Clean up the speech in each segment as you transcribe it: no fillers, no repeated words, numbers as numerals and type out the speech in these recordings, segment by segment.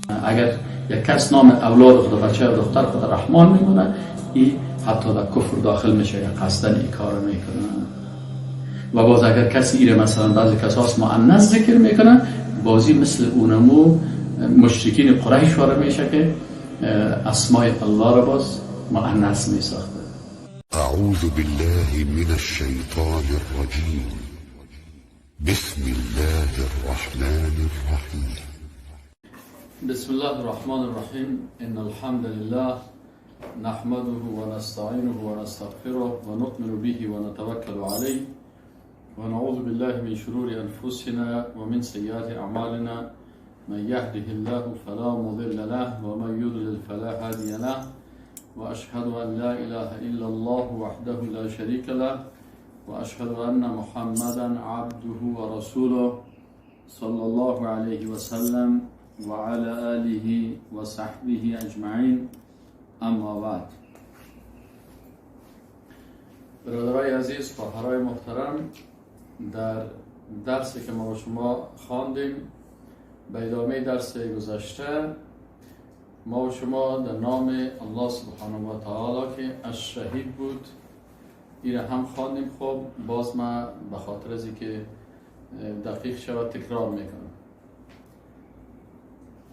اگر یک کس نام اولاد خود بچه یا دختر خود رحمان میمونه، این حتی در کفر داخل میشه یا قصدن این کار میکنه. و باز اگر کسی ایره مثلا بعضی کساس مؤنث ذکر میکنه، بازی مثل اونمو مشرکین قریش وارد میشه که اسمای الله را باز مؤنث میساخته. اعوذ بالله من الشیطان الرجیم. بسم الله الرحمن الرحیم. بسم الله الرحمن الرحیم. ان الحمد لله نحمده ونستعینه ونستغفره ونؤمن به ونتوکل علیه ونعوذ بالله من شرور انفسنا ومن سیئات اعمالنا. من يهده الله فلا مضل له ومن يضلل فلا هادي له واشهد ان لا اله الا الله وحده لا شريك له واشهد ان محمدا عبده ورسوله صلى الله عليه وسلم وعلى آله وصحبه اجمعین. اما بعد، برادرای عزیز، خواهرای محترم، در درسی که ما و شما خواندیم به ادامه درس گذشته، ما و شما در نام الله سبحانه و تعالی که الشهید بود این هم خواندیم. خب باز ما به خاطر از اینکه دقیق شود تکرار میکنم.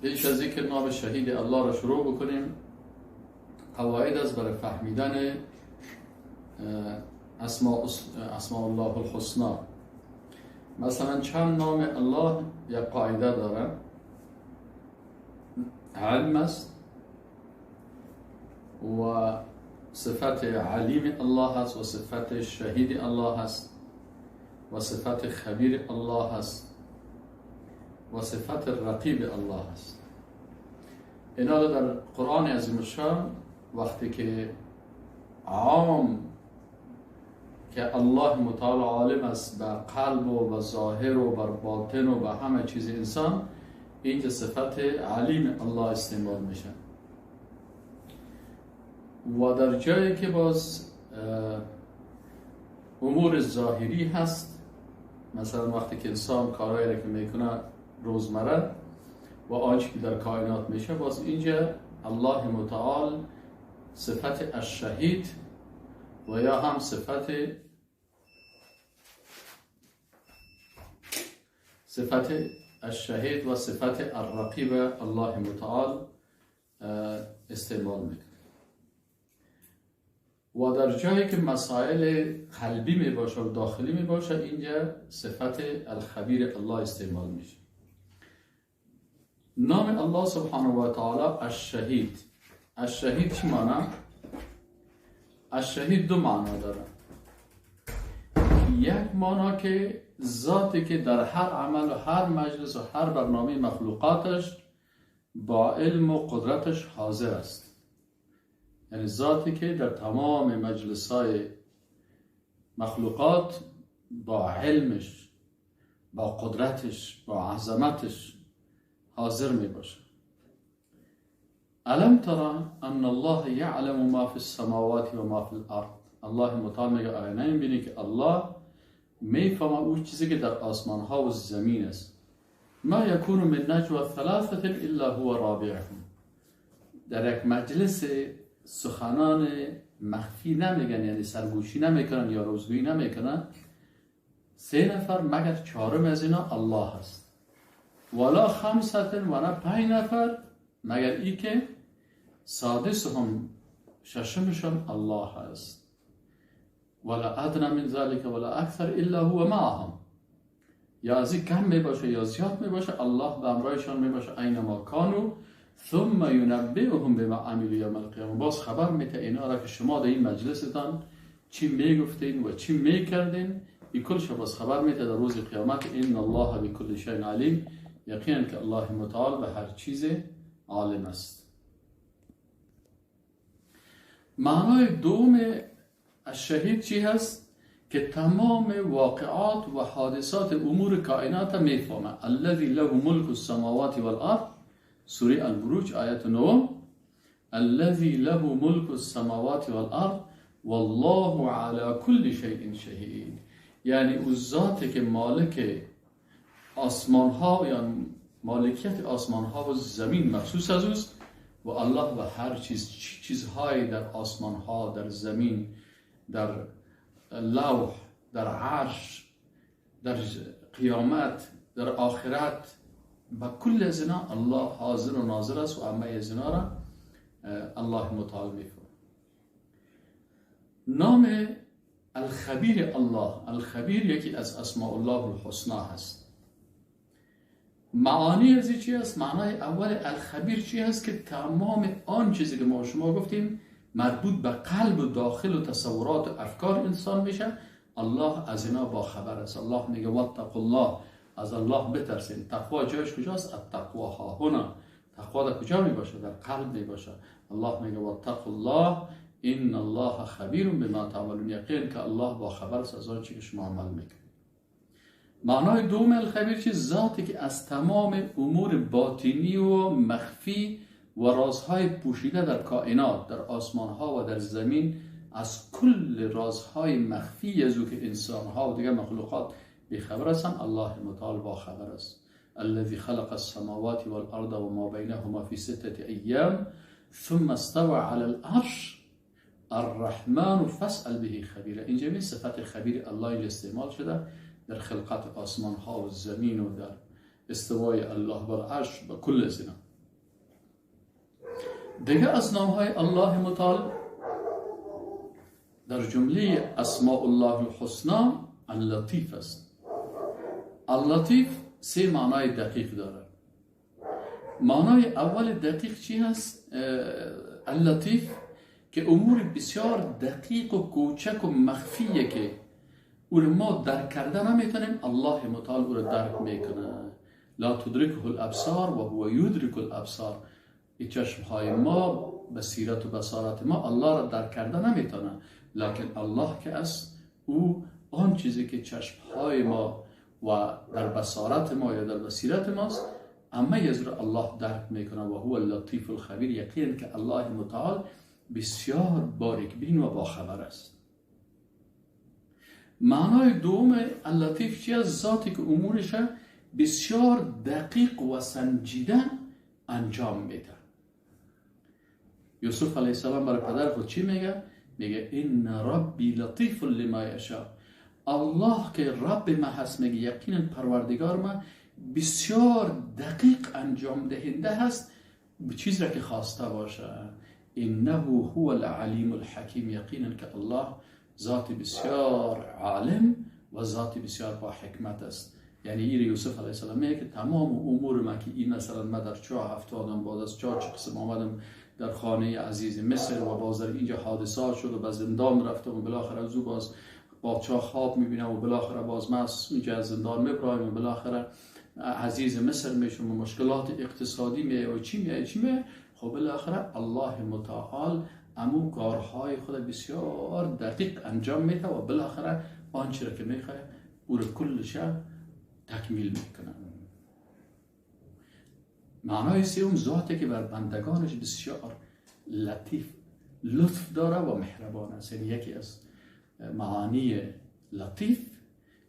پیش از اینکه نام شهید الله را شروع بکنیم، قواعد از برای فهمیدن اسماء الله الحسنی. مثلا چند نام الله یک قاعده داره. علم است و صفت علیم الله هست و صفت شهید الله هست و صفت خبیر الله هست و صفت رقیب الله هست. اینا در قرآن عظیم الشان وقتی که عام که الله متعال عالم است به قلب و به ظاهر و بر باطن و به همه چیز انسان، اینجا صفت علیم الله استعمال میشه. و در جایی که باز امور ظاهری هست، مثلا وقتی که انسان کارهایی را که میکنه روزمره و آنچه که در کائنات میشه، باز اینجا الله متعال صفت الشهید و یا هم صفت الشهید و صفت الرقیب الله متعال استعمال میکنه. و در جایی که مسائل قلبی می باشه و داخلی می باشه، اینجا صفت الخبیر الله استعمال میشه. نام الله سبحانه و تعالی الشهید. الشهید چی معنی؟ الشهید دو معنا داره. یک معنا که ذاتی که در هر عمل و هر مجلس و هر برنامه مخلوقاتش با علم و قدرتش حاضر است. یعنی ذاتی که در تمام مجلس‌های مخلوقات با علمش، با قدرتش، با عظمتش حاضر می باشه. الم ترى ان الله يعلم ما في السماوات و ما في الارض. الله متعال میگه آیا نمی‌بینی که الله میفهمه اون چیزی که در آسمان ها و زمین است. ما یکون من نجوا ثلاثه الا هو رابعهم. در یک مجلس سخنان مخفی نمیگن، یعنی سرگوشی نمیکنن یا روزگویی نمیکنن، سه نفر مگر چهارم از اینا الله هست. ولا خمسه و نه 5 نفر مگر ای که سادسهم ششمشان الله هست. ولا ادنى من ذلك ولا اکثر الا هو معهم. یا از این کم می باشه یا زیاد می باشه، الله به همراهشان می باشه اینما کانوا ثم ينبئهم بما عملوا یوم القیامه. باز خبر میده اینا را که شما در این مجلستان چی میگفتین و چی میکردین، این کلش باز خبر میده در روز قیامت. ان الله بكل شيء علیم. یقینا که الله متعال به هر چیز عالم است. معنای دوم الشهید چی هست؟ که تمام واقعات و حادثات امور کائنات میفهمه. الذي له ملك السماوات والارض، سوره البروج آیت 9. الذي له ملك السماوات والارض والله على كل شيء شهید. یعنی او ذاتی که مالک آسمان ها یا مالکیت آسمان ها و زمین مخصوص از اوست و الله و هر چیزهایی در آسمان ها، در زمین، در لوح، در عرش، در قیامت، در آخرت، با کل از اینا الله حاضر و ناظر است و همه از اینا را الله متعال می‌فرماید. نام الخبیر الله، الخبیر یکی از اسماء الله الحسنا هست. معانی از این چی است؟ معنای اول الخبیر چی است؟ که تمام آن چیزی که ما شما گفتیم مربوط به قلب و داخل و تصورات و افکار انسان میشه، الله از اینا با خبر است. الله میگه واتقوا الله، از الله بترسین. تقوا جایش کجاست؟ التقوا ها هنا. تقوا در کجا می باشه؟ در قلب می باشه. الله میگه واتقوا الله ان الله خبیر بما تعملون، یقین که الله با خبر است از آنچه که شما عمل میکنید. معنای دوم الخبیر چی؟ ذاتی که از تمام امور باطنی و مخفی و رازهای پوشیده در کائنات، در آسمان ها و در زمین، از کل رازهای مخفی از او که انسان ها و دیگر مخلوقات بخبر هستند، الله متعال با خبر است. الذي خلق السماوات والارض وما بينهما في 6 ايام ثم استوى على العرش الرحمن فاسأل به خبیرا. اینجا می صفت خبیر الله اینجا استعمال شده در خلقت آسمان ها و زمین و در استوای الله بر عرش و کل از اینا. دیگه از نام های الله متعال در جمله اسماء الله الحسنا اللطیف است. اللطیف 3 معنای دقیق داره. معنای اول دقیق چی هست؟ اللطیف که امور بسیار دقیق و کوچک و مخفیه که او رو ما درک کرده نمیتونیم، الله متعال او رو درک میکنه. لا تدرکه الابصار و هو یدرک الابصار. این چشم های ما، بصیرت و بصارت ما الله را درک کرده نمیتونه، لکن الله که است، او آن چیزی که چشم های ما و در بصارت ما یا در بصیرت ماست اما از را الله درک میکنه و هو اللطیف الخبیر. یقین که الله متعال بسیار باریک بین و باخبر است. معنای دوم اللطیف چی است؟ ذاتی که امورش بسیار دقیق و سنجیده انجام میده. یوسف علیه السلام برای پدر خود چی میگه؟ میگه این ربی لطیف لما یشاء. الله که رب ما هست میگه یقینا پروردگار ما بسیار دقیق انجام دهنده هست به چیزی را که خواسته باشه. انه هو العلیم الحکیم. یقینا که الله ذات بسیار عالم و ذات بسیار با حکمت است. یعنی این یوسف علیه السلام میگه که تمام امور ما که این مثلا ما در چاه افتادم، بعد از چاه چه قسم آمدم در خانه عزیز مصر و باز در اینجا حادثات شد و به زندان رفتم و بالاخره از او باز با چاه خواب میبینم و بالاخره باز ما از اینجا از زندان میبرایم و بالاخره عزیز مصر میشم و مشکلات اقتصادی میه و چی میه. خب بالاخره الله متعال امو کارهای خود بسیار دقیق انجام میده و بالاخره آنچه را که میخواه او را کلش تکمیل میکنه. معنای سوم ذاتی که بر بندگانش بسیار لطیف، لطف داره و مهربان است. یعنی یکی از معانی لطیف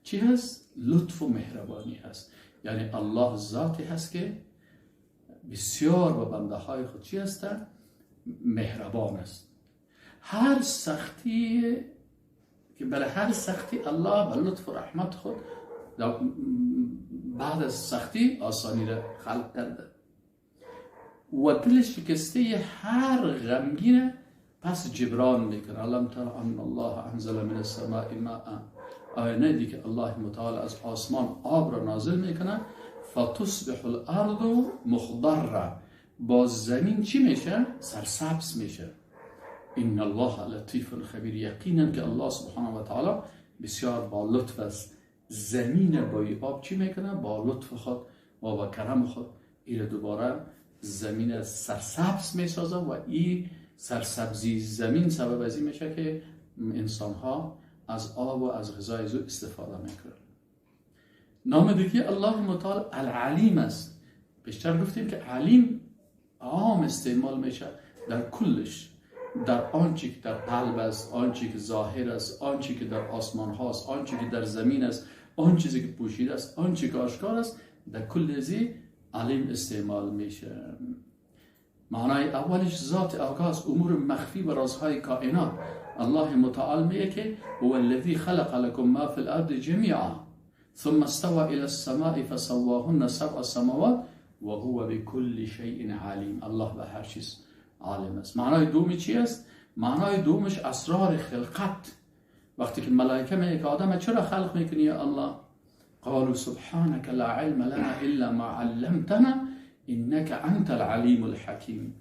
چی هست؟ لطف و مهربانی هست. یعنی الله ذاتی هست که بسیار با بنده های خود چی هستن؟ مهربان است. هر سختی که برای هر سختی الله به لطف و رحمت خود بعد از سختی آسانی را خلق کرده و دل شکسته هر غمگین پس جبران میکنه. علم تر ان الله انزل من السماء ماء. آیا ندیدی که الله متعال از آسمان آب را نازل میکنه؟ فتصبح الارض مخضره. باز زمین چی میشه؟ سرسبز میشه. ان الله لطیف خبیر. یقینا که الله سبحانه و تعالی بسیار با لطف است. زمین با آب چی میکنه؟ با لطف خود و با کرم خود این دوباره زمین سرسبز میسازه و این سرسبزی زمین سبب از این میشه که انسان ها از آب و از غذای او استفاده میکنن. نام دیگه الله متعال العلیم است. بیشتر گفتیم که علیم عام استعمال میشه در کلش، در آنچه که در قلب است، آنچه که ظاهر است، آنچه که در آسمان هاست، آنچه که در زمین است، آن چیزی که پوشیده است، آنچه که آشکار است، در کل ازی علیم استعمال میشه. معنای اولش ذات آگاه امور مخفی و رازهای کائنات. الله متعال میگه که هو الذی خلق لكم ما فی الارض جمیعا ثم استوى الى السماء فسواهن سبع سماوات و هو بكل شیء علیم. الله به هر چیز عالم است. معنای دومی چی است؟ معنای دومش اسرار خلقت. وقتی که ملائکه میگه که آدم چرا خلق میکنی یا الله؟ قالوا سبحانك لا علم لنا الا ما علمتنا انك انت العلیم الحکیم.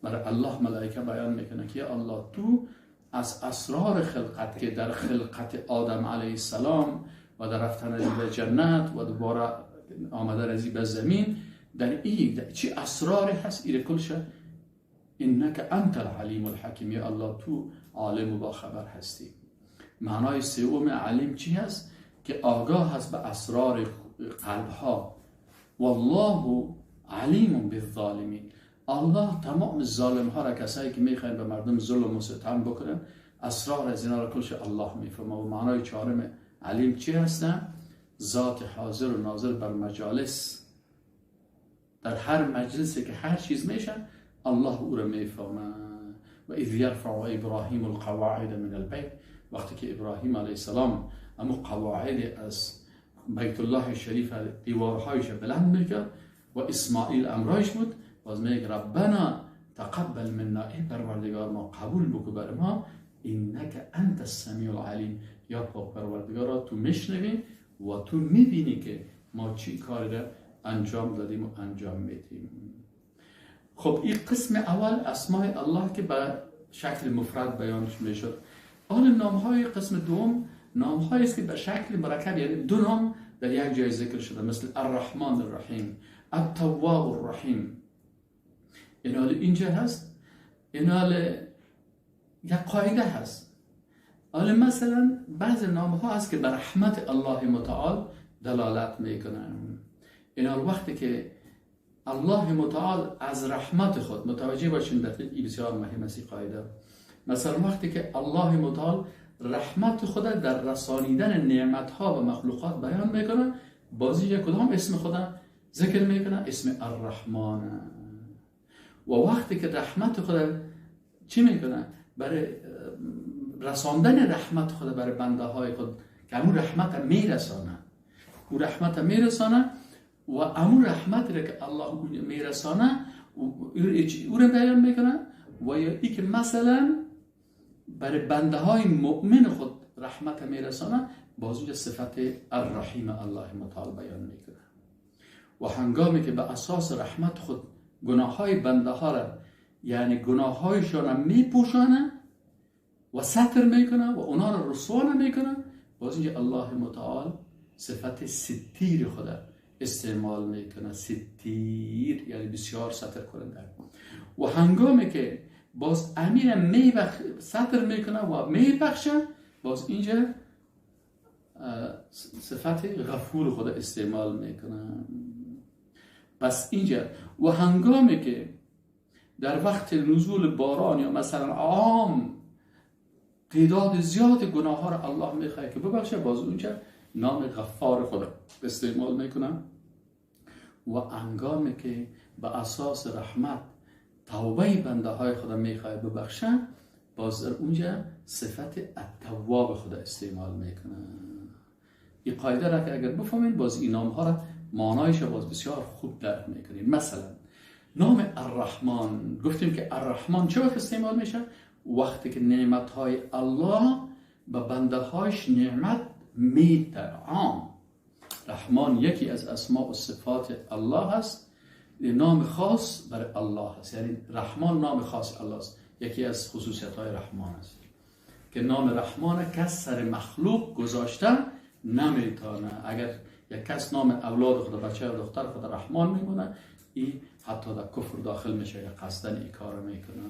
برای الله ملائکه بیان میکنه که یا الله تو از اسرار خلقت که در خلقت آدم علیه السلام و در رفتن ازی به جنت و دوباره آمدن ازی به زمین در این چی اسرار هست ایره کلش انک انت العلیم الحکیم. یا الله تو عالم و با خبر هستی. معنای سوم علیم چی هست؟ که آگاه هست به اسرار قلب ها. والله علیم بالظالمین. الله تمام ظالم ها را، کسایی که میخواین به مردم ظلم و ستم بکنن، اسرار از اینا را کلش الله میفهمه. و معنای چهارم علیم چی هستن؟ ذات حاضر و ناظر بر مجالس. در هر مجلسی که هر چیز میشه الله او را میفهمه. و اذ یرفع ابراهیم القواعد من البیت. وقتی که ابراهیم علیه السلام اما قواعد از بیت الله شریف دیوارهایش بلند میکرد و اسماعیل امرایش بود، باز میگه ربنا تقبل منا، ای پروردگار ما قبول بکو بر ما، انک انت السمیع العلیم. یا پروردگارا تو میشنوی و تو میبینی که ما چی کاری را انجام دادیم و انجام میدیم. خب این قسم اول اسماء الله که به شکل مفرد بیانش میشد. آن نامهای قسم دوم نامهایی است که به شکل مرکب، یعنی دو نام در یک جای ذکر شده، مثل الرحمن الرحیم، التواب الرحیم. این حال اینجا هست، این حال یک قاعده هست. حالا مثلا بعض نامها هست که به رحمت الله متعال دلالت میکنن. این حال وقتی که الله متعال از رحمت خود متوجه باشیم، دقیق بسیار مهم است قاعده. مثلا وقتی که الله متعال رحمت خود در رسانیدن نعمتها و مخلوقات بیان میکنه، بازی یک کدام اسم خدا ذکر میکنه؟ اسم الرحمن. و وقتی که رحمت خود چی میکنه؟ برای رساندن رحمت خود برای بنده های خود، که امون رحمت میرسانه، او رحمت میرسانه و امون رحمت را که الله میرسانه او را بیان میکنه. و یا ای که مثلا برای بنده های مؤمن خود رحمت میرسانه، بازوی صفت الرحیم الله متعال بیان میکنه. و هنگامی که به اساس رحمت خود گناه های بنده ها را، یعنی گناه هایشان را میپوشانه و ستر میکنه و اونا را رسوا نمیکنه، بازوی الله متعال صفت ستیر خود استعمال میکنه. ستیر یعنی بسیار ستر کننده. و هنگامی که باز امیر ستر میکنه و میبخشه، باز اینجا صفت غفور خود استعمال میکنه. پس اینجا و هنگامی که در وقت نزول باران یا مثلا عام تعداد زیاد گناه ها را الله میخواه که ببخشه، باز اونجا نام غفار خود استعمال میکنه. و هنگامی که به اساس رحمت توبه بنده های خدا میخواه ببخشه، باز در اونجا صفت التواب خدا استعمال میکنه. این قاعده را که اگر بفهمین، باز این نام ها را معنایش باز بسیار خوب درک میکنین. مثلا نام الرحمن، گفتیم که الرحمن چه وقت استعمال میشه؟ وقتی که نعمت های الله به بنده هایش نعمت میده. عام رحمان یکی از اسماء و صفات الله هست، نام خاص برای الله هست. یعنی رحمان نام خاص الله است، یکی از خصوصیت های رحمان است که نام رحمان کس سر مخلوق گذاشته نمیتونه. اگر یک کس نام اولاد خود، بچه و دختر خود رحمان میمونه، این حتی در کفر داخل میشه یا قصدن این کار میکنه.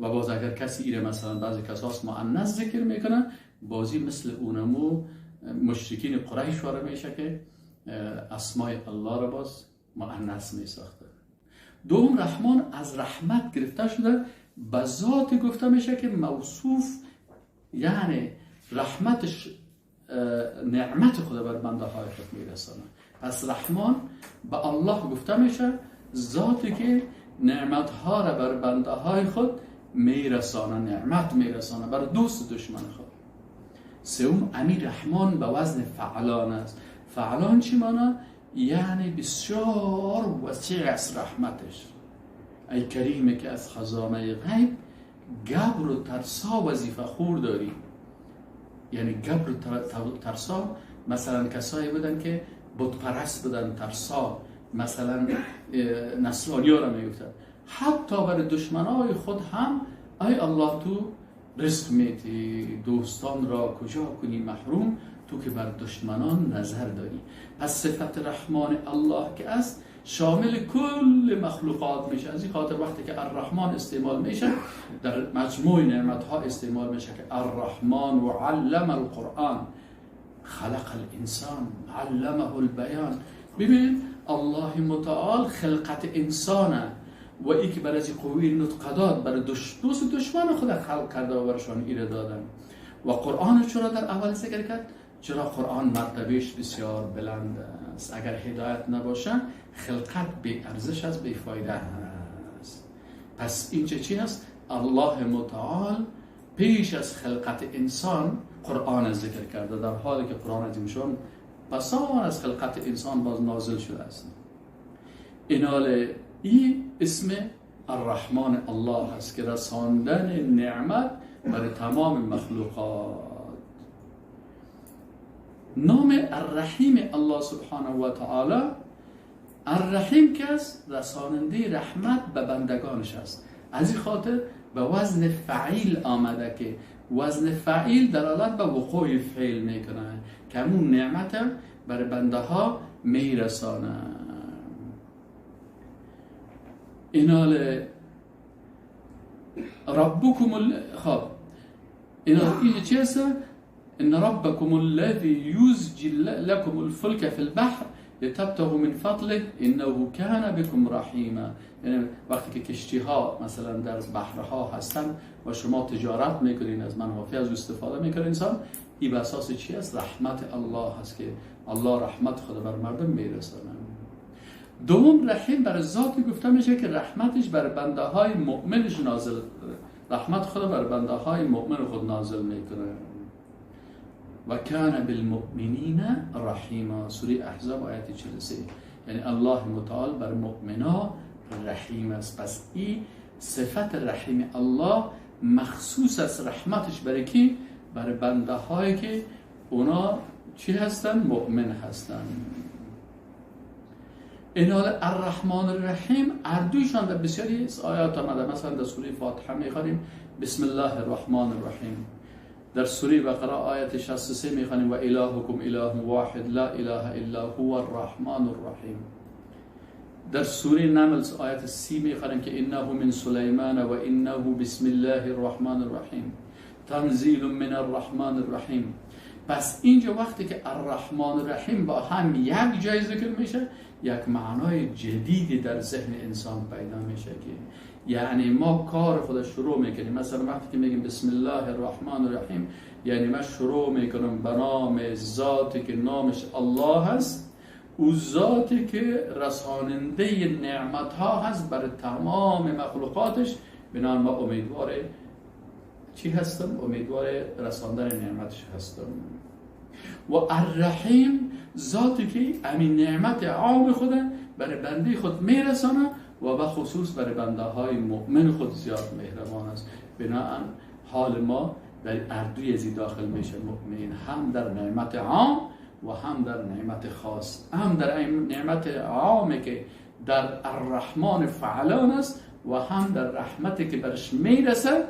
و باز اگر کسی ایره مثلا بعضی کساس مؤنث ذکر میکنه، بازی مثل اونمو مشرکین قریش وارد میشه که اسمای الله را باز مؤنث میساخته. دوم رحمان از رحمت گرفته شده، به ذات گفته میشه که موصوف، یعنی رحمتش نعمت خدا بر بنده های خود میرسانه. پس رحمان به الله گفته میشه ذاتی که نعمتها را بر بنده های خود میرسانه، نعمت میرسانه بر دوست دشمن خود. سوم امیر رحمان به وزن فعلان است. فعلان چی معنی؟ یعنی بسیار وسیع از رحمتش. ای کریمی که از خزانه غیب گبر و ترسا وظیفه خور داری. یعنی گبر و ترسا مثلا کسایی بودن که بت پرست بودن، ترسا، مثلا نصرانی ها را میگفتن. حتی برای دشمنای خود هم ای الله تو رزق میتی، دوستان را کجا کنی محروم، تو که بر دشمنان نظر داری. پس صفت رحمان الله که است شامل کل مخلوقات میشه. از این خاطر وقتی که الرحمن استعمال میشه در مجموع نعمت ها استعمال میشه که الرحمن و علم القرآن خلق الانسان علمه البیان. ببین الله متعال خلقت انسانه و ای که برای قوی نطق داد برای دوست دشمن خود خلق کرده و برشان ایره دادن. و قرآن چرا در اول ذکر کرد؟ چرا قرآن مرتبهش بسیار بلند است. اگر هدایت نباشه خلقت بی ارزش است، بی فایده است. پس این چی است؟ الله متعال پیش از خلقت انسان قرآن ذکر کرده، در حالی که قرآن عظیمشان پسان از خلقت انسان باز نازل شده است. ایناله این اسم الرحمن الله است که رساندن نعمت برای تمام مخلوقات. نام الرحیم الله سبحانه و تعالی، الرحیم که است رساننده رحمت به بندگانش است. از این خاطر به وزن فعیل آمده که وزن فعیل دلالت به وقوع فعل میکنه که همون نعمت برای بنده ها میرسانه. اینال ربکم خب اینال این چی است؟ ان ربکم الذی یزجی لکم الفلک فی البحر لتبتغوا من فضله انه کان بكم رحیما. یعنی وقتی که کشتی ها مثلا در بحرها هستن و شما تجارت میکنین، از منافع از استفاده میکنین انسان، این به اساس چی است؟ رحمت الله هست که الله رحمت خود بر مردم میرسانه. دوم رحیم بر ذاتی گفته میشه که رحمتش بر بنده های مؤمنش نازل، رحمت خود بر بنده های مؤمن خود نازل میکنه. و کان بالمؤمنین رحیما، سوره احزاب آیت 43. یعنی الله متعال بر مؤمنا رحیم است. پس این صفت رحیم الله مخصوص است رحمتش برای کی؟ برای بنده هایی که اونا چی هستن؟ مؤمن هستن. اینال الرحمن الرحیم اردویشان در بسیاری آیات آمده. مثلا در سوره فاتحه میخوانیم بسم الله الرحمن الرحیم. در سوره بقره آیت 63 میخوانیم و الهکم اله واحد لا اله الا هو الرحمن الرحیم. در سوره نمل آیت 30 میخوانیم که انه من سلیمان و انه بسم الله الرحمن الرحیم تنزیل من الرحمن الرحیم. پس اینجا وقتی که الرحمن الرحیم با هم یک جای ذکر میشه، یک معنای جدیدی در ذهن انسان پیدا میشه که یعنی ما کار خود شروع میکنیم. مثلا وقتی که میگیم بسم الله الرحمن الرحیم یعنی من شروع میکنم به نام ذاتی که نامش الله هست، او ذاتی که رساننده نعمت ها هست برای تمام مخلوقاتش. بنابراین ما امیدوار چی هستم؟ امیدوار رساندن نعمتش هستم. و الرحیم ذاتی که همین نعمت عام خود برای بنده خود میرسانه و به خصوص برای بنده های مؤمن خود زیاد مهربان است. بنابراین حال ما در اردوی ازی داخل میشه مؤمنین، هم در نعمت عام و هم در نعمت خاص. هم در نعمت عامی که در الرحمن فعلان است و هم در رحمتی که برش میرسه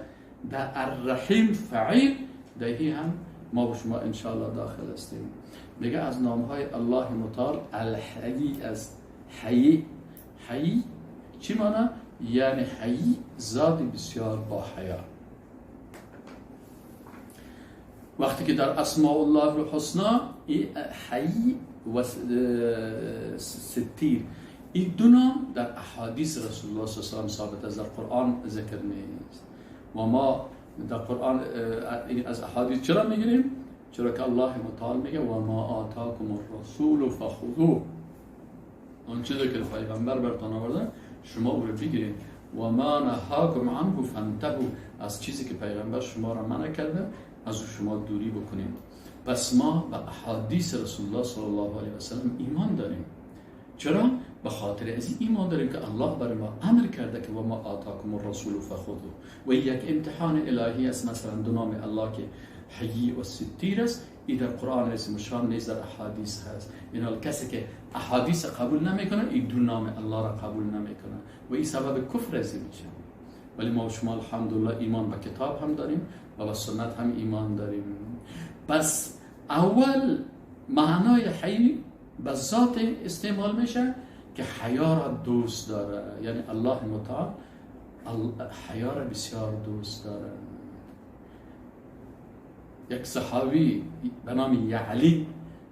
در الرحیم فعیل. دهی هم ما با شما انشاءالله داخل هستیم. میگه از نامهای الله متعال الحی است. حی چی معنی؟ یعنی حی ذات بسیار با حیا. وقتی که در اسماء الله الحسنا حی و ستیر این دو نام در احادیث رسول الله صلی الله علیه و ثابت است، در قرآن ذکر نیست. و ما در قرآن از احادیث چرا میگیریم؟ چرا که الله متعال میگه و ما آتاکم الرسول فخذوه. اون چیزی که پیغمبر برتان آورده شما او رو بگیرید. و ما نهاکم عنه فانتهوا، از چیزی که پیغمبر شما را منع کرده از او شما دوری بکنید. پس ما به احادیث رسول الله صلی الله علیه و سلم ایمان داریم. چرا؟ به خاطر از این ایمان داریم که الله برای ما امر کرده که و ما آتاکم الرسول فخذوه. و یک امتحان الهی است، مثلا دو نام الله که حیی و ستیر است، این در قرآن اسم شان نیز در احادیث هست. این کسی که احادیث قبول نمیکنه این دو نام الله را قبول نمیکنه و این سبب کفر از میشه. ولی ما شما الحمدلله ایمان به کتاب هم داریم و به سنت هم ایمان داریم. پس اول معنای حی به ذات استعمال میشه که حیا را دوست داره، یعنی الله متعال حیا را بسیار دوست داره. یک صحابی به نام یعلی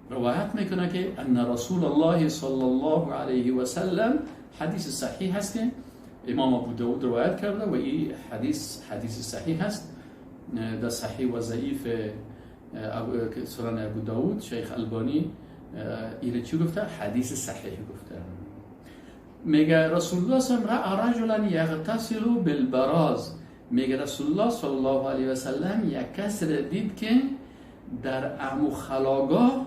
روایت میکنه که ان رسول الله صلی الله علیه و سلم، حدیث صحیح هست که امام ابو داود روایت کرده و این حدیث صحیح هست در صحیح و ضعیف سنن ابو داود. شیخ البانی ایره چی گفته؟ حدیث صحیح گفته. میگه رسول الله صلی الله علیه و سلم رجلا یغتسل بالبراز، میگه رسول الله صلی الله علیه و سلم یک کس را دید که در امو خلاگاه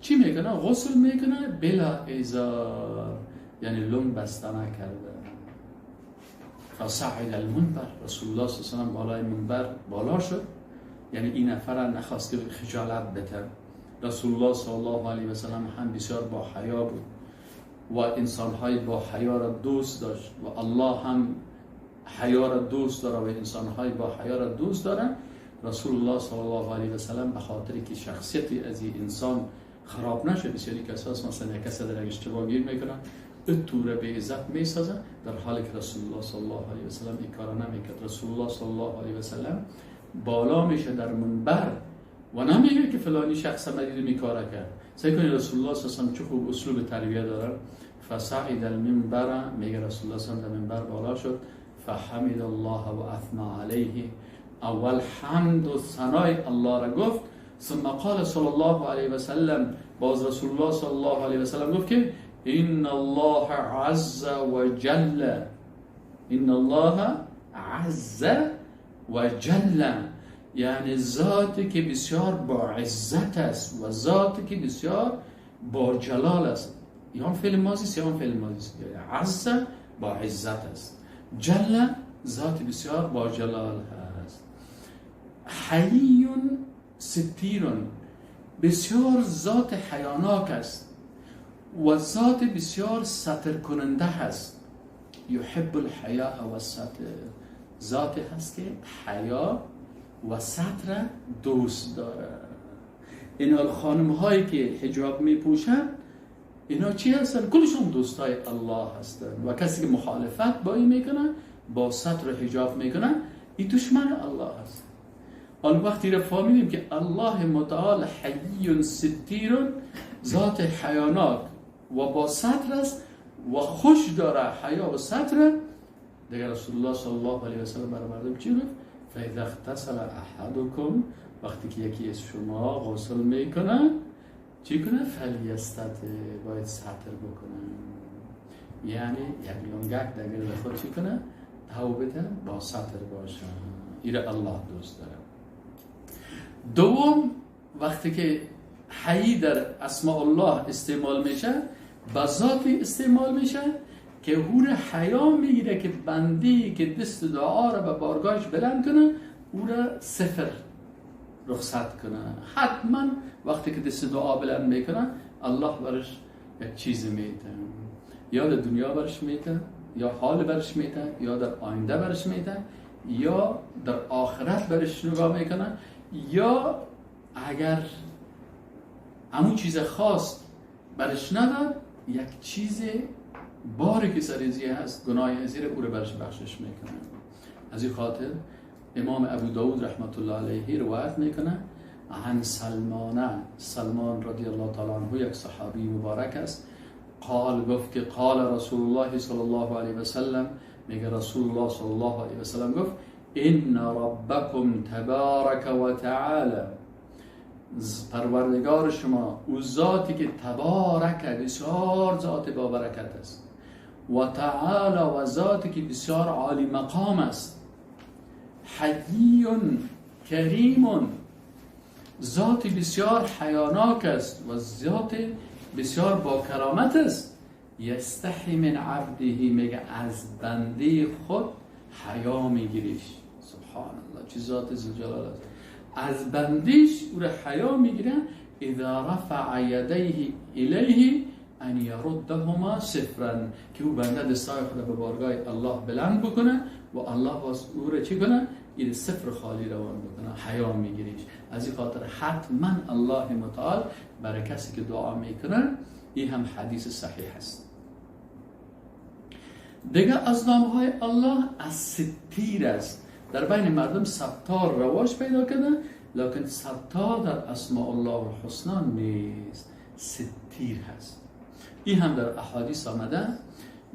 چی میکنه؟ غسل میکنه بلا ازار، یعنی لم بسته نکرده. فصعد المنبر، رسول الله صلی الله علیه و سلم بالای منبر بالا شد، یعنی این نفر نخواست که خجالت بده. رسول الله صلی الله علیه و سلم هم بسیار با حیا بود و انسان‌های با حیا را دوست داشت و الله هم حیا را دوست داره و انسان‌های با حیا را دوست داره. رسول الله صلی الله علیه و سلم به خاطری که شخصیتی از این انسان خراب نشه، بسیاری کساس مثلا یک کس در اشتباه گیر میکنه تو را به عزت میسازه، در حالی که رسول الله صلی الله علیه و سلم این کارا نمیکرد. رسول الله صلی الله علیه و سلم بالا میشه در منبر و نمیگه که فلانی شخص مدید میکاره کرد. سعی کنید رسول الله صلی الله علیه و سلم چه خوب اسلوب تربیت داره. فصعد المنبر، میگه رسول الله صلی الله علیه و سلم منبر بالا شد، فحمد الله و اثنى علیه، اول حمد و ثنای الله را گفت. ثم قال صلی الله علیه و سلم، باز رسول الله صلی الله علیه و سلم گفت که ان الله عز و جل، ان الله عز و جل، یعنی ذاتی که بسیار با عزت است و ذاتی که بسیار با جلال است. یا فعل ماضی است یا فعل ماضی است. عز با عزت است، جل ذات بسیار با جلال است. حییون ستیرون، بسیار ذات حیاناک است و ذات بسیار ستر کننده است. یحب الحیاء و ستر، ذاتی هست که حیا و ستر دوست داره. اینا خانم هایی که حجاب می پوشن اینا چی هستن؟ کلشون دوستای الله هستن و کسی که مخالفت با این میکنن، با ستر و حجاب میکنن، این دشمن الله هست. حالا وقتی را فهمیدیم که الله متعال حیی ستیر، ذات حیانات و با ستر است و خوش داره حیا و ستر، دیگر رسول الله صلی الله علیه و سلم برای مردم چی گفت؟ فاذا اغتسل احدکم، وقتی که یکی از شما غسل میکنه چی کنه؟ فلیستتر، باید ستر بکنه، یعنی یک لنگک در گرد خود چی کنه؟ توبته با ستر باشه. این الله دوست داره. دوم، وقتی که حی در اسماء الله استعمال میشه، به ذاتی استعمال میشه که هور حیا میگیره که بندی که دست دعا را به بارگاهش بلند کنه او را صفر رخصت کنه. حتما وقتی که دست دعا بلند میکنه الله برش یک چیزی میده، یا در دنیا برش میده، یا حال برش میده، یا در آینده برش میده، یا در آخرت برش نگاه میکنه، یا اگر همون چیز خاص برش نداد یک چیز باری که سریزی هست، گناه ازیر او رو برش بخشش میکنه. از این خاطر امام ابو داود رحمت الله علیه روایت میکنه عن سلمان رضی الله تعالی عنه، یک صحابی مبارک است، گفت که قال رسول الله صلی الله علیه و سلم، میگه رسول الله صلی الله علیه و سلم گفت ان ربکم تبارک و تعالی پروردگار شما او ذاتی که تبارک بسیار ذات با برکت است و تعالی و ذاتی که بسیار عالی مقام است، حیی کریم ذات بسیار حیاناک است و ذات بسیار با کرامت است. یستحی من عبده میگه از بنده خود حیا میگیریش. سبحان الله چه ذات ذوالجلال است. از بندیش او را حیا میگیره. اذا رفع یدیه الیه ان یردهما صفرا، که او بنده دستای خود به بارگاه الله بلند بکنه و الله باز او را چی کنه؟ این صفر خالی روان بکنه. حیا میگیریش. از این خاطر حتما الله متعال برای کسی که دعا میکنه، این هم حدیث صحیح است. دیگه از نامهای الله از ستیر است. در بین مردم ستار رواج پیدا کرده، لکن ستار در اسماء الله الحسنا نیست، ستیر هست. این هم در احادیث آمده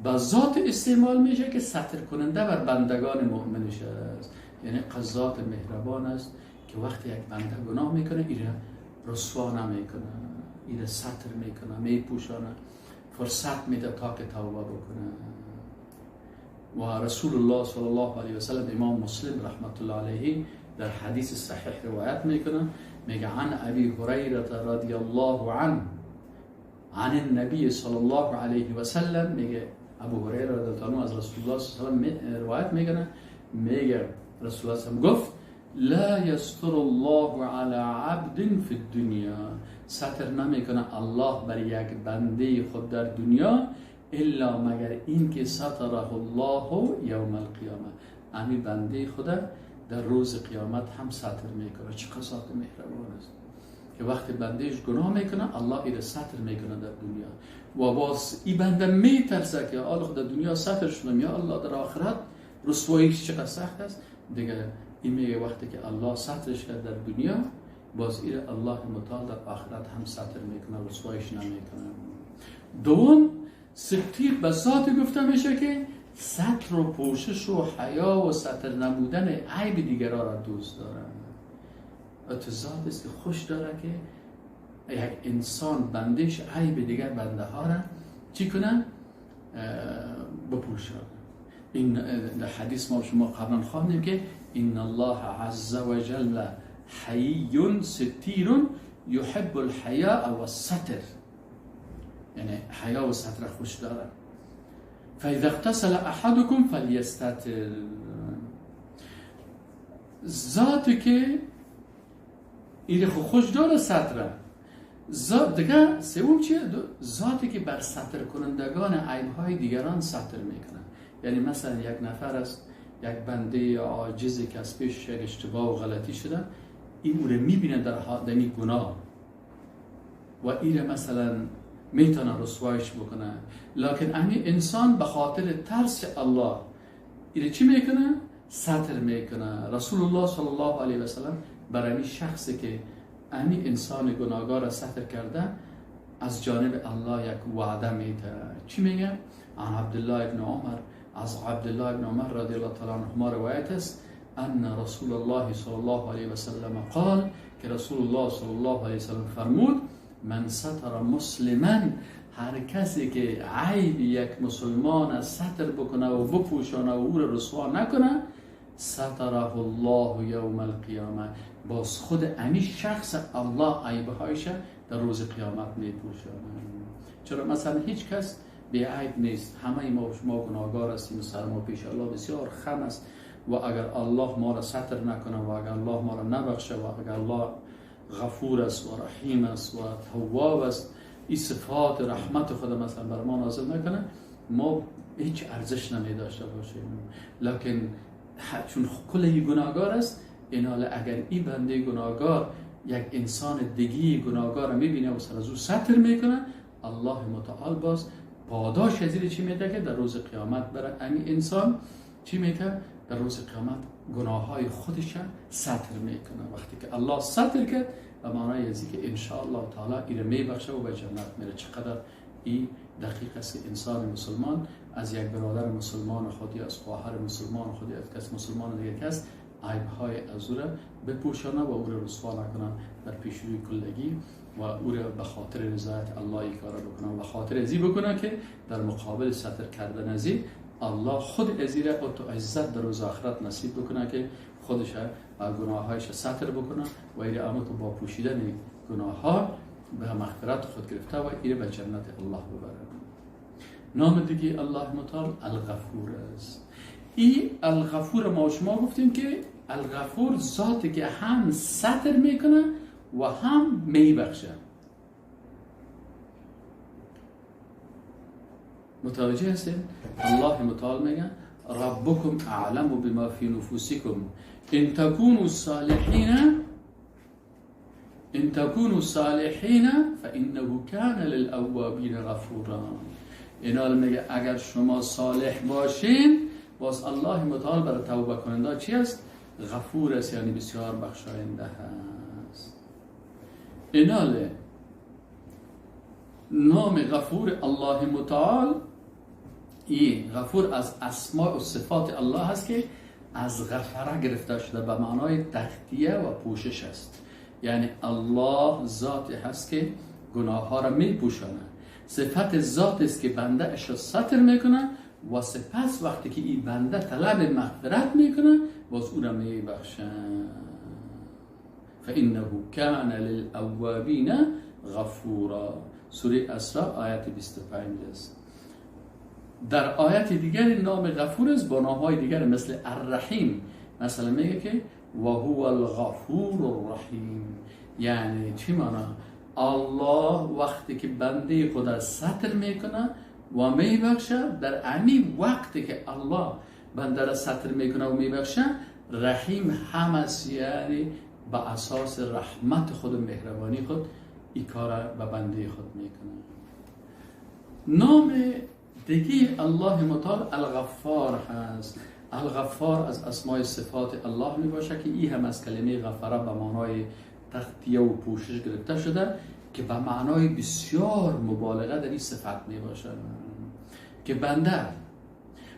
با ذات استعمال میشه که ستر کننده بر بندگان مؤمنش است. یعنی قضات مهربان است که وقتی یک بنده گناه میکنه ایره رسوا نمیکنه، ایره ستر میکنه، میپوشانه، فرصت میده تا که توبه بکنه. و رسول الله صلی الله علیه و سلم، امام مسلم رحمت الله علیه در حدیث صحیح روایت میکنه، میگه عن ابی هریره رضی الله عنه عن النبی صلی الله علیه و سلم، میگه ابو هریره رضی الله عنه از رسول الله صلی الله علیه و سلم روایت میکنه، میگه رسول الله صلی الله علیه و سلم گفت لا یستر الله علی عبد فی الدنیا، ستر نمیکنه الله بر یک بنده خود در دنیا الا مگر این که ستره الله یوم القیامه، امی بنده خود در روز قیامت هم ستر میکنه. چه قضات مهربان است که وقتی بندهش گناه میکنه الله ایره ستر میکنه در دنیا و باز این بنده میترسه که الله در دنیا ستر شدم یا الله در آخرت رسواییش چقدر سخت است. دیگه این میگه وقتی که الله سترش کرد در دنیا، باز ایره الله متعال در آخرت هم ستر میکنه، رسواییش نمیکنه. دوم، ستیر به ذات گفته میشه که ستر و پوشش و حیا و ستر نمودن عیب دیگران را دوست داره. تو ذات است که خوش داره که یک انسان بندش عیب دیگر بنده ها را چی کنن؟ بپوشن. این در حدیث ما شما قبلا خواندیم که ان الله عز وجل حیی ستیر یحب الحیاء و الستر، یعنی حیا و ستر خوش داره. فاذا اغتسل احدكم فليستتر، ذاتی که این خوش داره ستره. ذات دیگه سوم چیه؟ ذاتی که بر ستر کنندگان عیب‌های دیگران ستر میکنه. یعنی مثلا یک نفر است، یک بنده عاجزی که از پیش یک اشتباه و غلطی شده، این او رو میبینه در حادمی گناه و این مثلا میتونه رسوایش بکنه، لکن امی انسان به خاطر ترس الله این چی میکنه؟ ستر میکنه. رسول الله صلی الله علیه و سلم برای شخصی که امی انسان گناهگار را ستر کرده از جانب الله یک وعده میده. چی میگه؟ عن عبدالله ابن عمر، از عبدالله ابن عمر رضی الله تعالی عنهما روایت است ان رسول الله صلی الله علیه و سلم قال، که رسول الله صلی الله علیه و سلم فرمود من ستر مسلما، هر کسی که عیب یک مسلمان ستر بکنه و بپوشانه و او را رسوا نکنه، ستره الله یوم القیامه، باز خود امی شخص الله عیبهایش در روز قیامت میپوشانه. چرا مثلا هیچ کس بی عیب نیست، همه ما شما گناهگار هستیم، سر ما پیش الله بسیار خم است و اگر الله ما را ستر نکنه و اگر الله ما را نبخشه و اگر الله غفور است و رحیم است و تواب است، این صفات رحمت خود مثلا بر ما نازل نکنه، ما هیچ ارزش نمی داشته باشیم. لکن چون کلی گناهگار است، این حال اگر این بنده گناهگار یک انسان دیگی گناهگار را میبینه و سر از او ستر میکنه، الله متعال باز پاداش ازیر چی میده که در روز قیامت برای این انسان چی میده؟ در روز قیامت گناه های خودش ستر میکنه. وقتی که الله ستر کرد و معنای ازی که انشاءالله تعالی ایره میبخشه و به جنت میره. چقدر این دقیق است انسان مسلمان از یک برادر مسلمان خودی، از خواهر مسلمان خودی، از کس مسلمان دیگر کس عیب‌های از او را بپوشانه و او را رسوا نکنه در پیش روی کلگی و او را به خاطر رضایت الله این کار بکنه و خاطر ازی بکنه که در مقابل ستر کردن ازی الله خود ازی را تو عزت در روز آخرت نصیب بکنه که خودش گناهایش ستر بکنه و این اما تو با پوشیدن گناه ها به مغفرت خود گرفته و این به جنت الله ببره. نام دیگه الله متعال الغفور است. این الغفور ما شما گفتیم که الغفور ذاتی که هم ستر میکنه و هم میبخشه. متوجه هستین؟ الله متعال میگه ربکم اعلم بما فی نفوسکم ان تكونوا صالحین فانه کان للأوابین غفورا. اینا میگه اگر شما صالح باشین باز الله متعال برای توبه کننده چی است؟ غفور است، یعنی بسیار بخشاینده هست. ایناله نام غفور الله متعال، این غفور از اسماء و صفات الله هست که از غفره گرفته شده به معنای تغطیه و پوشش است. یعنی الله ذاتی هست که گناه ها را می پوشانه، صفت ذات است که بنده اش را ستر میکنه و سپس وقتی که این بنده طلب مغفرت میکنه باز او را می بخشه. فانه کان للأوابین غفورا. سوره اسراء آیت 25 است. در آیت دیگر نام غفور است با نام‌های دیگر مثل الرحیم. مثلا میگه که و هو الغفور الرحیم. یعنی چی معنی؟ الله وقتی که بنده خود ستر میکنه و میبخشه، در امی وقتی که الله بنده را ستر میکنه و میبخشه رحیم هم است، یعنی با اساس رحمت خود و مهربانی خود این کار به بنده خود میکنه. نام دیگه الله متعال الغفار هست. الغفار از اسماء صفات الله می باشه که این هم از کلمه غفره به معنای تغطیه و پوشش گرفته شده که به معنای بسیار مبالغه در این صفت می باشه که بنده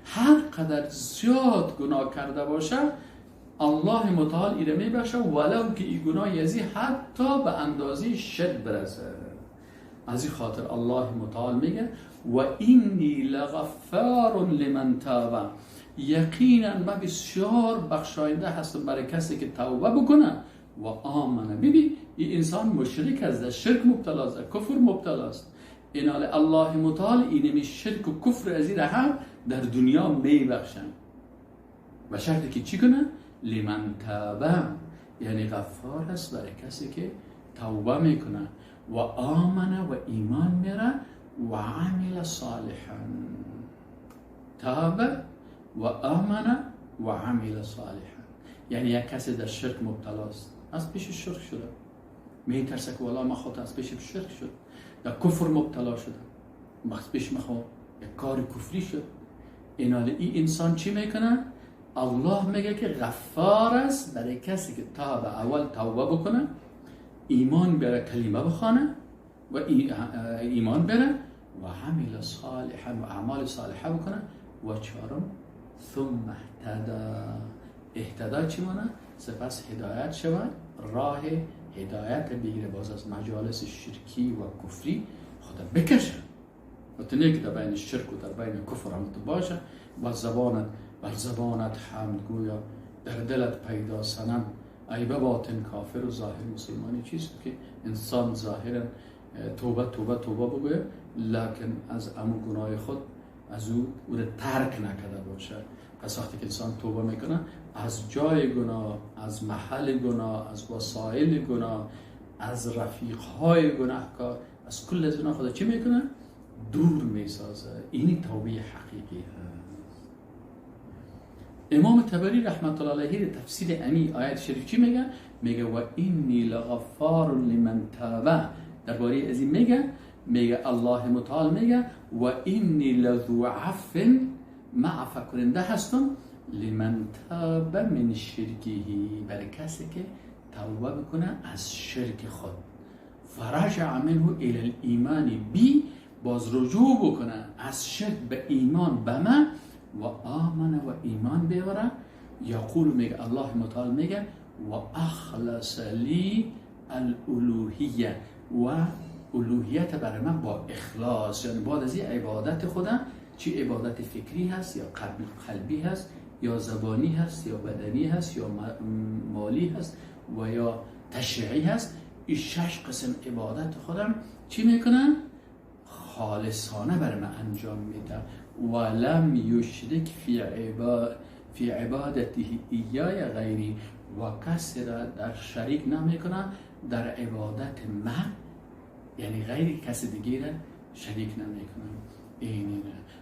هر قدر زیاد گناه کرده باشه الله متعال ایره می باشه ولو که این گناه یزی حتی به اندازه شرک برسه. از این خاطر الله متعال میگه و اینی لغفار لمن تاب. یقینا من بسیار بخشاینده هستم برای کسی که توبه بکنه و آمنه. ببین این انسان مشرک است، در شرک مبتلا است، در کفر مبتلا است. اینال الله متعال اینمی شرک و کفر از این هم در دنیا میبخشن و شرطی که چی کنه؟ لمن تاب، یعنی غفار است برای کسی که توبه میکنه و آمنه و ایمان میره و عمل صالحا. تاب و آمنه و عمل صالحا، یعنی یک کسی در شرک مبتلا است، از پیش شرک شده، میترسه که والا من خود از پیش شرک شد، در کفر مبتلا شده، از پیش مخواه یک کار کفری شد. اینال این انسان چی میکنه؟ الله میگه که غفار است برای کسی که تا به اول توبه بکنه، ایمان بره، کلمه بخونه و ایمان بره و عمل صالحا و اعمال صالحه بکنه و چهارم ثم اهتدا چی مانه؟ سپس هدایت شود، راه هدایت بگیره، باز از مجالس شرکی و کفری خدا بکشه و تنه که در بین شرک و در بین کفر هم تو باشه و بر زبانت حمد گویا، در دلت پیدا سنم ای به باطن کافر و ظاهر مسلمانی. چیست که انسان ظاهرا توبه بگویه لکن از امو گناه خود از او را ترک نکرده باشه. پس وقتی که انسان توبه میکنه از جای گناه، از محل گناه، از وسایل گناه، از رفیقهای گناهکار، از کل از گناه خدا چی میکنه؟ دور میسازه. اینی توبه حقیقی هست. امام طبری رحمت الله علیه تفسیر امی آیت شریف چی میگه؟ میگه و اینی لغفار لمن تاب. درباره از این میگه الله متعال میگه و اینی لذو عفو، معفو کننده هستم لمن تاب من شرکهی، برای کسی که توبه بکنه از شرک خود، فرجع منه الى الایمان بی، باز رجوع بکنه از شرک به ایمان به من و آمنه و ایمان بیاره یقول میگه الله متعال میگه و اخلص لی الالوهیه و الوهیت برای من با اخلاص، یعنی بعد از این عبادت خودم، چی عبادت فکری هست یا قلبی هست یا زبانی هست یا بدنی هست یا مالی هست و یا تشریعی هست، این 6 قسم عبادت خودم چی میکنم؟ خالصانه برای من انجام میدم. ولم یشرک فی عبادته ایای غیری، و کسی را در شریک نمیکنم در عبادت من، یعنی غیر کسی دیگه را شریک نمیکنم. اینه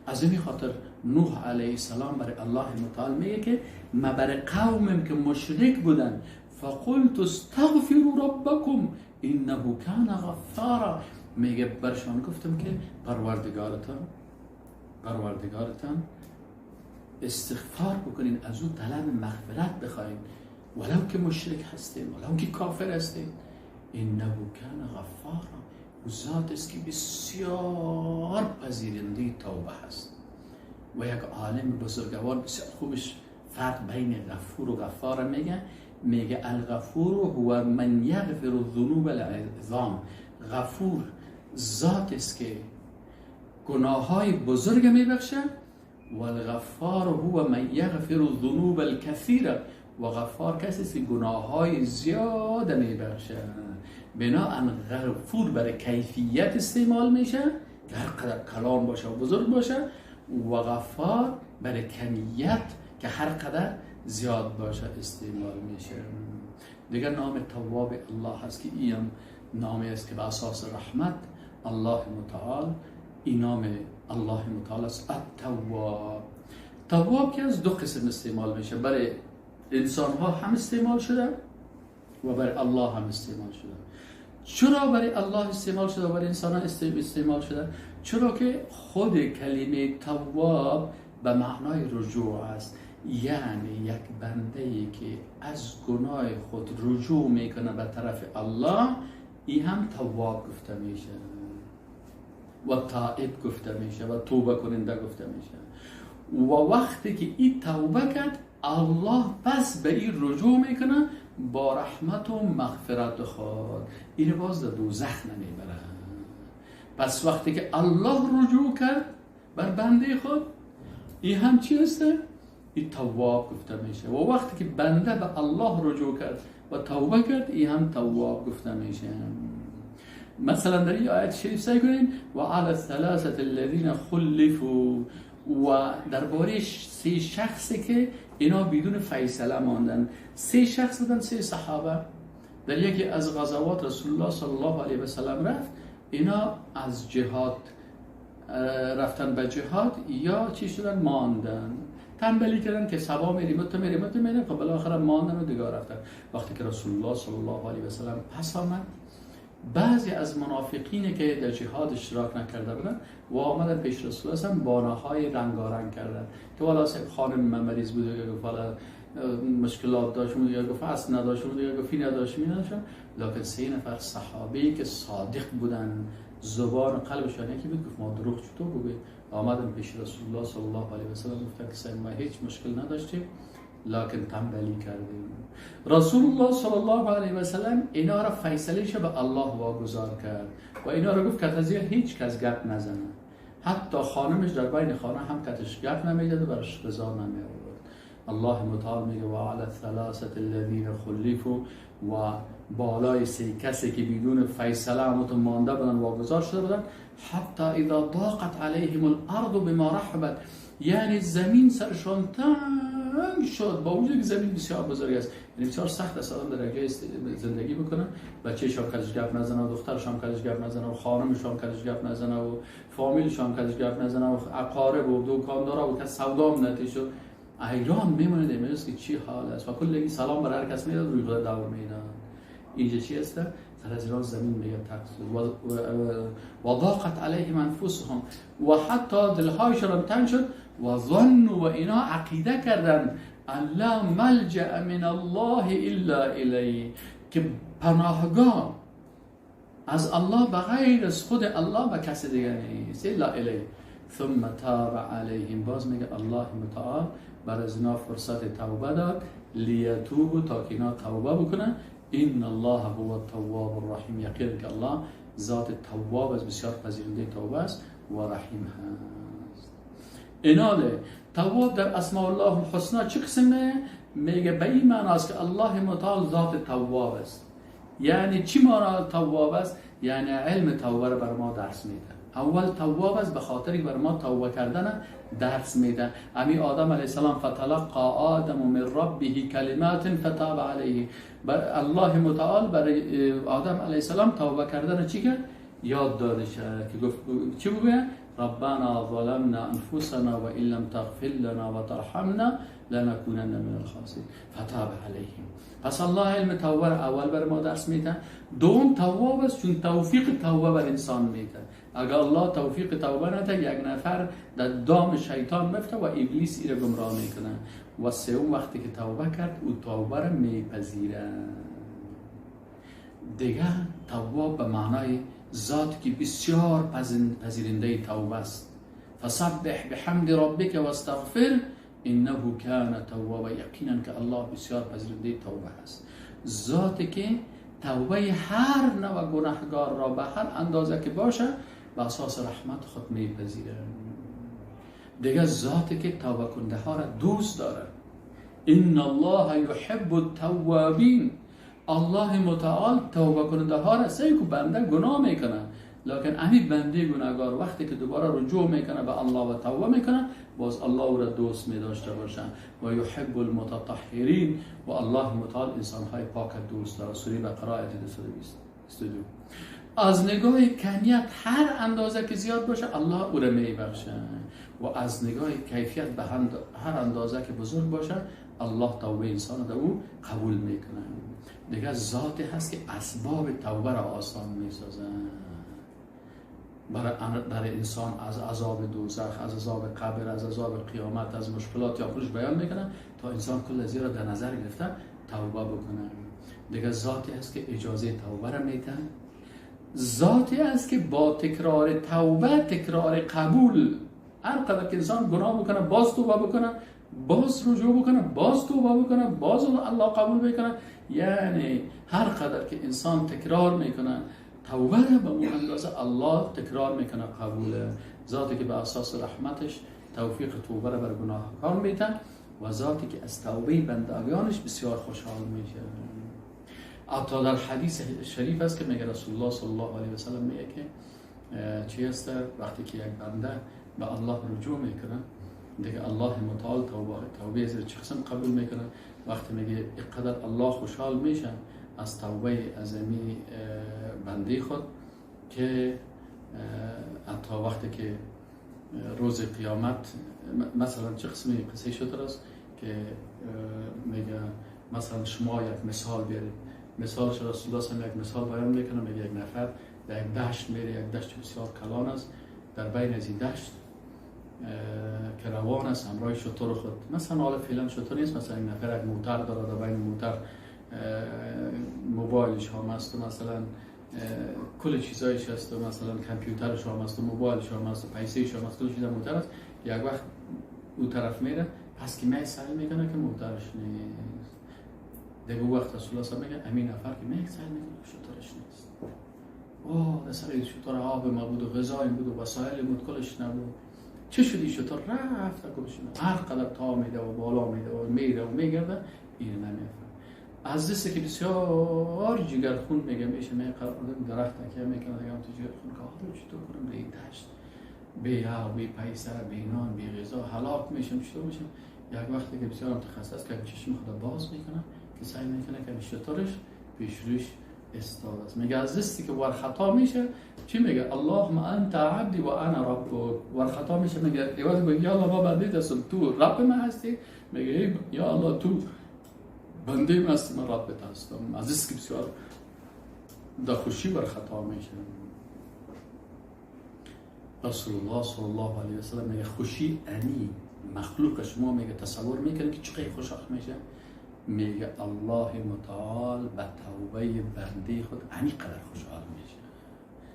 از این خاطر نوح علیه السلام برای الله متعال میگه که ما برای قومم که مشرک بودن فقلت استغفروا ربکم انه کان غفارا، میگه برشان گفتم که پروردگارتان استغفار بکنین، از او طلب مغفرت بخواین، ولو که مشرک هستین، ولو که کافر هستین. انه کان غفارا، او ذات است که بسیار پذیرنده توبه هست. و یک عالم بزرگوار بسیار خوبش فرق بین غفور و غفار میگه الغفور هو من یغفر الذنوب العظام. غفور ذات است که گناه های بزرگ میبخشه، و الغفار هو من یغفر الذنوب الكثیره، و غفار کسی است که گناه های زیاد میبخشه. بناهن غفور برای کیفیت استعمال میشه که هر قدر کلان باشه و بزرگ باشه، و غفار برای کمیت که هر قدر زیاد باشه استعمال میشه. دیگر نام تواب الله هست که این نامی است که به اساس رحمت الله متعال، این نام الله متعال است التواب. تواب که از 2 قسم استعمال میشه، برای انسان ها هم استعمال شده و برای الله هم استعمال شده. چرا برای الله استعمال شده و برای انسان ها استعمال شده؟ چرا که خود کلمه تواب به معنای رجوع است، یعنی یک بنده ای که از گناه خود رجوع میکنه به طرف الله، این هم تواب گفته میشه و تائب گفته میشه و توبه کننده گفته میشه. و وقتی که این توبه کرد، الله پس به این رجوع میکنه با رحمت و مغفرت خود، این باز در دوزخ نمیبره. پس وقتی که الله رجوع کرد بر بنده خود، این هم چی هسته؟ این تواب گفته میشه. و وقتی که بنده به الله رجوع کرد و توبه کرد، این هم تواب گفته میشه. مثلا در این آیت شریف سعی کنین و علی الثلاثه الذین خلفوا، و درباره 3 شخصی که اینا بدون فیصله ماندن. 3 شخص بودن، 3 صحابه. در یکی از غزوات رسول الله صلی الله علیه و سلم رفت، اینا از جهاد رفتن به جهاد یا چی شدن؟ ماندن، تنبلی کردن که سبا میریم تو میریم، خب بالاخره ماندن و دیگه رفتن. وقتی که رسول الله صلی الله علیه و سلم پس آمد، بعضی از منافقینی که در جهاد اشتراک نکرده بودن و آمدن پیش رسول الله هم باناهای رنگارنگ کردن که والا خانم مریض بود، یا گفت والا مشکلات داشت، یا گفت اصل نداشت، یا گفت نداشت می‌داشتن. لکن 3 نفر صحابه‌ای که صادق بودن، زبان و قلبشان یکی بود، گفت ما دروغ چطور بگوییم؟ آمدن پیش رسول الله صلی الله علیه و سلم گفتن که ما هیچ مشکل نداشتیم لکن تنبلی کردیم. رسول الله صلی الله علیه و سلم اینا را فیصلهش به الله واگذار کرد و اینا را گفت که از هیچ کس گپ نزنه، حتی خانمش در بین خانه هم کتش گپ نمیداد و برش رضا نمی آورد. الله متعال میگه و علی الثلاثه الذین خلفوا، و بالای 3 کسی که بدون فیصله مانده بودن واگذار شده بودن، حتی اذا ضاقت علیهم الارض بما رحبت، یعنی زمین سرشان تنگ شد، با وجود که زمین بسیار بزرگ است، یعنی بسیار سخت است آدم در اگه زندگی بکنه، بچه‌ش هم کلش گپ نزنه و دخترش هم کلش گپ نزنه و خانمش هم کلش گپ نزنه و فامیلش هم کلش گپ نزنه و اقارب و دکاندارا و کس سودا نتیجه ایران میمونه دیمروز که چی حال است و کلی سلام بر هر کس میداد روی دور میدن. اینجا چی است؟ سر از ایران زمین میگه تقصیر و ضاقت علیهم انفسهم، و حتی دلهایشان هم تنگ شد و ظن، و اینا عقیده کردن ان لا ملجأ من الله الا الیه، که پناهگاه از الله بغیر از خود الله به کسی دیگه نیست الا الیه. ثم تاب علیهم، باز میگه الله متعال برای از اینا فرصت توبه داد، لیتوبوا، تا که اینا توبه بکنن. این الله هو التواب الرحیم، یقین که الله ذات تواب است، بسیار پذیرنده توبه است و رحیم هست. ایناله تواب در اسماء الله الحسنا چه قسمه؟ میگه به این معنی است که الله متعال ذات تواب است. یعنی چی معنی تواب است؟ یعنی علم توبه رو بر ما درس میده. اول تواب است به خاطر بر ما توبه کردن درس میده. امی آدم علیه السلام فتلقى آدم من ربه کلمات فتاب علیه، الله متعال برای آدم علیه السلام توبه کردن چی کرد؟ یاد داده شد که گفت چی بگه؟ ربنا ظلمنا انفسنا و ان لم تغفر لنا و ترحمنا لنکونن من الخاسرین فتاب علیهم. پس الله علم توبه اول بر ما درس میده. دوم تواب است چون توفیق توبه بر انسان میده. اگر الله توفیق توبه نده، یک نفر در دام شیطان میفته و ابلیس ایره گمراه میکنه. و سوم وقتی که توبه کرد او توبه را میپذیره. دیگه تواب به معنای ذات که بسیار پذیرنده توبه است. فسبح بحمد ربک و استغفر انه کان توابا، یقینا که الله بسیار پذیرنده توبه است. ذاتی که توبه هر نوع گناهگار را به هر اندازه که باشه به اساس رحمت خود میپذیره. دیگه ذاتی که توبه کننده ها را دوست داره. ان الله یحب التوابین، الله متعال توبه کننده ها را سعی که بنده گناه میکنه، لکن همین بنده گناهگار وقتی که دوباره رجوع میکنه به الله و توبه میکنه، باز الله او را دوست میداشته باشه. و یحب المتطهرین، و الله متعال انسان های پاک دوست داره. سوره بقره آیه 222. از نگاه کمیت هر اندازه که زیاد باشه الله او را میبخشه، و از نگاه کیفیت به هر اندازه که بزرگ باشه الله توبه انسان را او قبول میکنه. دیگه ذاتی هست که اسباب توبه را آسان میسازه. برای انسان از عذاب دوزخ، از عذاب قبر، از عذاب قیامت، از مشکلات یا خودش بیان میکنه تا انسان کل از را در نظر گرفته توبه بکنه. دیگه ذاتی هست که اجازه توبه را میده. ذاتی هست که با تکرار توبه تکرار قبول، هر قدر که انسان گناه بکنه باز توبه بکنه، باز رجوع بکنه، باز توبه بکنه، باز الله قبول میکنه. یعنی هر قدر که انسان تکرار میکنه توبه را به اون اندازه الله تکرار میکنه قبوله. ذاتی که به اساس رحمتش توفیق توبه را بر گناهکار میده و ذاتی که از توبه بندگانش بسیار خوشحال میشه. حتی در حدیث شریف است که میگه رسول الله صلی الله علیه و سلم میگه که چی است وقتی که یک بنده به الله رجوع میکنه، دیگه الله متعال توبه از چه قسم قبول میکنه. وقتی میگه اینقدر الله خوشحال میشه از توبه عظیمی بنده خود که حتی وقتی که روز قیامت مثلا چه قسمی قصه شده است که میگه مثلا شما یک مثال بیارید. مثالش رسول الله صلی الله علیه و یک مثال بیان میکنه. میگه یک نفر در یک دشت میره، یک دشت بسیار کلان است. در بین از این دشت که روان است همراه شتر خود، مثلا حالا فعلا شتر نیست، مثلا یک نفر یک موتر داره، در بین موتر موبایلش هم است و مثلا کل چیزایش هست و مثلا کامپیوترش هم است و موبایلش هم است و پیسه‌ش هم است، کل چیزا موتر است. یک وقت او طرف میره، پس که سعی میکنه که موترش نیست. دیگه وقت رسول الله میگه امین نفر که سعی میکنه شترش نیست. اوه سر شتر آب ما بود و غذای بود و وسایل بود، کلش نبود. چه شدی شتر رفت کلش نبود. هر قدر تا میده و بالا میده و میره و میگرده این نمیفهم. از دسته که بسیار جگر خون میگه میشه من قرار درخت تکیه میکنه دیگه تو جگر خون که حالا چطور کنم به این دشت بی ها بی پیسه بی نان بی غذا هلاک میشم چطور میشم. یک وقتی که بسیار متخصص که چشم خدا باز میکنه که سعی میکنه که شطورش پیش روش استاد است. میگه از دستی که ور خطا میشه چی میگه؟ اللهم انت عبدی و انا ربک. ور خطا میشه میگه دیوار میگه یا الله ما بنده هستم تو رب من هستی. میگه یا الله تو بنده من هستی، من ربت هستم. از دستی که بسیار در خوشی ور خطا میشه. رسول الله صلی الله علیه و سلم میگه خوشی انی مخلوق شما میگه تصور میکنه که چقدر خوشحال میشه. میگه الله متعال به توبه بنده خود اینقدر خوشحال میشه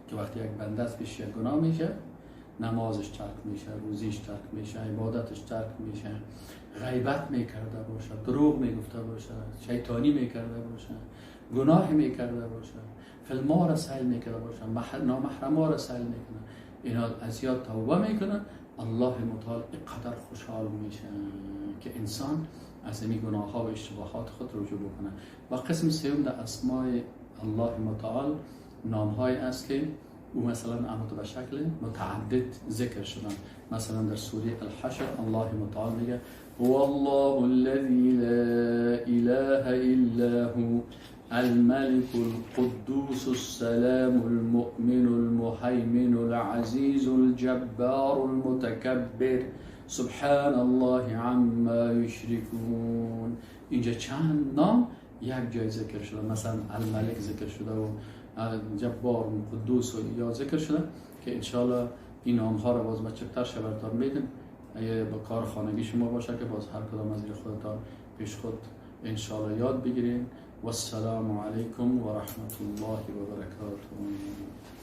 که وقتی یک بنده از پیش گناه میشه نمازش ترک میشه، روزیش ترک میشه، عبادتش ترک میشه، غیبت میکرده باشه، دروغ میگفته باشه، شیطانی میکرده باشه، گناه میکرده باشه، فیلما را سیل میکرده باشه، نامحرما را سیل میکنه، اینا از یاد توبه میکنه، الله متعال اینقدر خوشحال میشه که انسان از این گناه ها و اشتباهات خود رجوع بکنه. و قسم سوم در اسماء الله متعال نام های است که او مثلا اما به شکل متعدد ذکر شدن. مثلا در سوره الحشر الله متعال میگه هو الله الذي لا اله الا هو الملك القدوس السلام المؤمن المهيمن العزيز الجبار المتكبر سبحان الله عما يشركون. اینجا چند نام یک جای ذکر شده، مثلا الملک ذکر شده و جبار و قدوس و یا ذکر شده که انشاءالله این نام ها را باز بچه‌تر شبرتان میدیم. اگه با کار خانگی شما باشه که باز هر کدام از خودتان پیش خود انشاءالله یاد بگیرین. و السلام علیکم و رحمت الله و برکاته.